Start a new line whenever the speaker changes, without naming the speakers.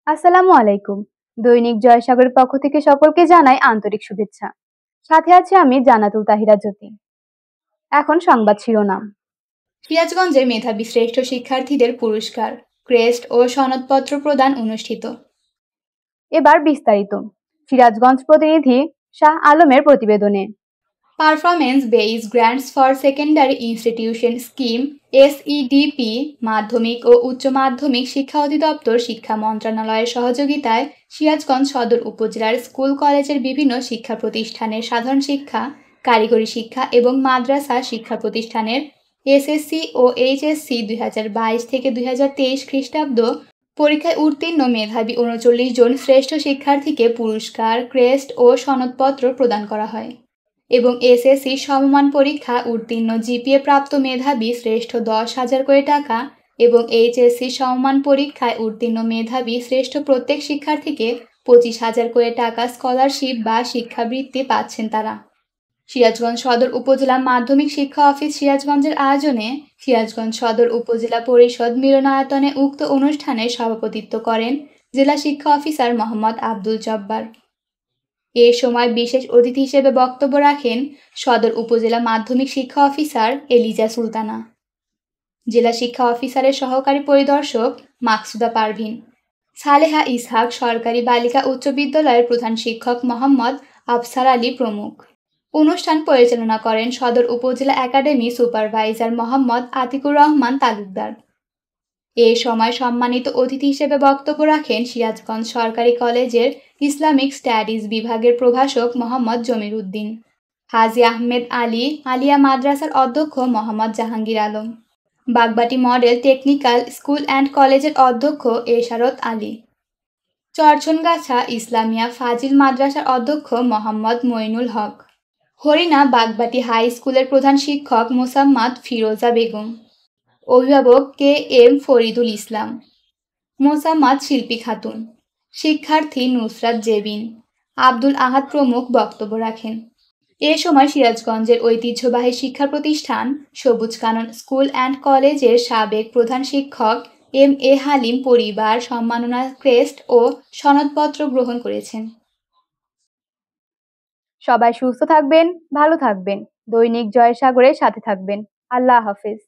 আসসালামু আলাইকুম। দৈনিক জয়সাগরের পক্ষ থেকে সকলকে জানাই আন্তরিক শুভেচ্ছা। সাথে আছি আমি জান্নাতুল তাহিরা জ্যোতি। এখন সংবাদ শিরোনাম।
সিরাজগঞ্জে মেধাবী শ্রেষ্ঠ শিক্ষার্থীদের পুরস্কার, ক্রেস্ট ও সনদপত্র প্রদান অনুষ্ঠিত।
এবার বিস্তারিত। সিরাজগঞ্জ প্রতিনিধি শাহ আলমের প্রতিবেদনে।
Performance based grants for secondary institution scheme SEDP মাধ্যমিক ও উচ্চ মাধ্যমিক শিক্ষা অধিদপ্তর শিক্ষা মন্ত্রণালয়ের সহযোগিতায় সিরাজগঞ্জ সদর উপজেলার স্কুল কলেজের বিভিন্ন শিক্ষা প্রতিষ্ঠানের সাধারণ শিক্ষা, কারিগরি শিক্ষা এবং মাদ্রাসা শিক্ষা প্রতিষ্ঠানের এসএসসি ও এইচএসসি 2022 থেকে 2023 খ্রিস্টাব্দ পরীক্ষায় উত্তীর্ণ মেধাবী 39 জন শ্রেষ্ঠ শিক্ষার্থীকে পুরস্কার, ক্রেস্ট ও সনদপত্র প্রদান করা হয় এবং এসএসসি সমমান পরীক্ষা উত্তীর্ণ জিপিএ প্রাপ্ত মেধাবী শ্রেষ্ঠ 10,000 করে টাকা এবং এইচএসসি সমমান পরীক্ষায় উত্তীর্ণ মেধাবী শ্রেষ্ঠ প্রত্যেক শিক্ষার্থীকে 25,000 করে টাকা স্কলারশিপ বা শিক্ষাবৃত্তি পাচ্ছেন তারা। সিরাজগঞ্জ সদর উপজেলা মাধ্যমিক শিক্ষা অফিস সিরাজগঞ্জের আয়োজনে সিরাজগঞ্জ সদর উপজেলা পরিষদ মিলনায়তনে উক্ত অনুষ্ঠানে সভাপতিত্ব করেন জেলা শিক্ষা অফিসার মোহাম্মদ আব্দুল জব্বার। এ সময় বিশেষ অতিথি হিসেবে বক্তব্য রাখেন সদর উপজেলা মাধ্যমিক শিক্ষা অফিসার এলিজা সুলতানা, জেলা শিক্ষা অফিসারের সহকারী পরিদর্শক মাকসুদা পারভিন, সালেহা ইসহাক সরকারি বালিকা উচ্চ বিদ্যালয়ের প্রধান শিক্ষক মোহাম্মদ আফসার আলী প্রমুখ। অনুষ্ঠান পরিচালনা করেন সদর উপজেলা একাডেমি সুপারভাইজার মোহাম্মদ আতিকুর রহমান তালুকদার। এ সময় সম্মানিত অতিথি হিসেবে বক্তব্য রাখেন সিরাজগঞ্জ সরকারি কলেজের ইসলামিক স্টাডিজ বিভাগের প্রভাষক মোহাম্মদ জমির উদ্দিন, হাজী আহমেদ আলী আলিয়া মাদ্রাসার অধ্যক্ষ Mohammad Jahangir Alam, Bagbati model technical school and কলেজের অধ্যক্ষ এশারত আলী, চরছনগাছা ইসলামিয়া ফাজিল মাদ্রাসার অধ্যক্ষ মোহাম্মদ মইনুল হক, হরিণা বাগবাটি হাই স্কুলের প্রধান শিক্ষক মোসাম্মদ ফিরোজা বেগম, অভিভাবক কে এম ফরিদুল ইসলাম, মোসাম্মদ শিল্পী খাতুন, শিক্ষার্থী নুসরাত জেবিন, আব্দুল আহাদ প্রমুখ বক্তব্য রাখেন। এ সময় সিরাজগঞ্জের ঐতিহ্যবাহী শিক্ষা প্রতিষ্ঠান সবুজ কানন স্কুল অ্যান্ড কলেজের সাবেক প্রধান শিক্ষক এম এ হালিম পরিবার সম্মাননা ক্রেস্ট ও সনদপত্র গ্রহণ করেছেন।
সবাই সুস্থ থাকবেন, ভালো থাকবেন। দৈনিক জয়সাগরের সাথে থাকবেন। আল্লাহ হাফেজ।